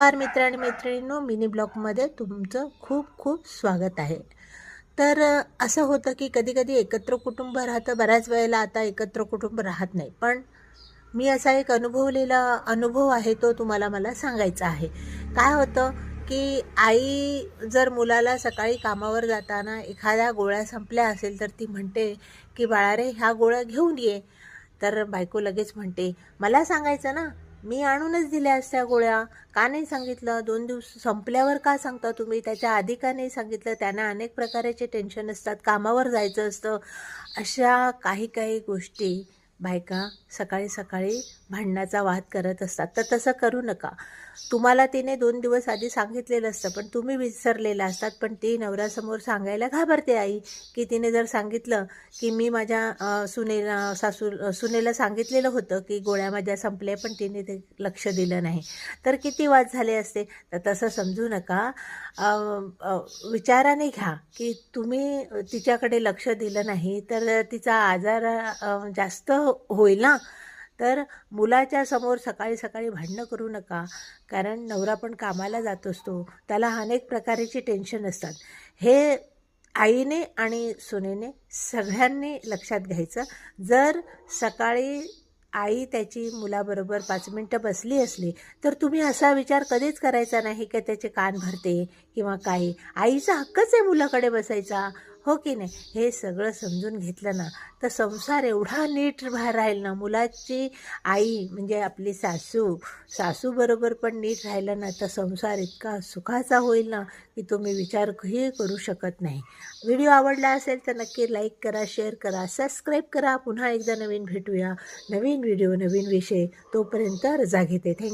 नमस्कार मित्र आणि मैत्रिणींनो, मिनी ब्लॉगमध्ये तुमचं खूप खूप स्वागत आहे. तर असं होतं की कधी-कधी एकत्र कुटुंब राहतं, बऱ्याच वेळेला आता एकत्र कुटुंब राहत नाही. पण मी असा एक अनुभवलेला अनुभव आहे, तो तुम्हाला मला सांगायचा आहे. काय होतं की आई जर मुलाला सकाळी कामावर जाताना एखाद्या गोळ्या संपल्या असेल, तर ती म्हणते की "बाळा रे, ह्या गोळ्या घेऊन ये." तर बायको लगेच म्हणते, "मला सांगायचं ना, मी आणूनच दिल्या असत्या गोळ्या. का नाही सांगितलं? 2 दिवस संपल्यावर का सांगता तुम्ही? त्याच्या आधी का नाही सांगितलं?" त्यांना अनेक प्रकारचे टेन्शन असतात, कामावर जायचं असतं. अशा काही काही गोष्टी बायका सकाळी सकाळी भांडणाचा वाद करत असतात. तर तसं करू नका. तुम्हाला तिने 2 दिवस आधी सांगितलेलं असतं, पण तुम्ही विसरलेला असतात. पण ती नवऱ्यासमोर सांगायला घाबरते आई, की तिने जर सांगितलं की मी माझ्या सुनेला सांगितलेलं होतं की गोळ्या माझ्या संपल्या, पण तिने ते लक्ष दिलं नाही, तर किती वाद झाले असते. तर तसं समजू नका. अ, अ, विचाराने घ्या की तुम्ही तिच्याकडे लक्ष दिलं नाही तर तिचा आजार जास्त होईल ना. तर मुलाच्या समोर सकाळी सकाळी भांडणं करू नका. कारण नवरा पण कामाला जात असतो, त्याला अनेक प्रकारची टेन्शन असतात. हे आईने आणि सुनेने सगळ्यांनी लक्षात घ्यायचं. जर सकाळी आई त्याची मुलाबरोबर 5 मिनटं बसली असली, तर तुम्ही असा विचार कधीच करायचा नाही की त्याचे कान भरते किंवा काही. आईचा हक्कच आहे मुलाकडे बसायचा, हो की नाही? हे सगळं समजून घेतलं ना, तर संसार एवढा नीट राहील ना. मुलाची आई म्हणजे आपली सासूबरोबर पण नीट राहिलं ना, तर संसार इतका सुखाचा होईल ना, की तुम्ही विचारही करू शकत नाही. व्हिडिओ आवडला असेल तर नक्की लाईक करा, शेअर करा, सबस्क्राईब करा. पुन्हा एकदा नवीन भेटूया. नवीन व्हिडिओ, नवीन विषय. तोपर्यंत रजा घेते. थँक्यू.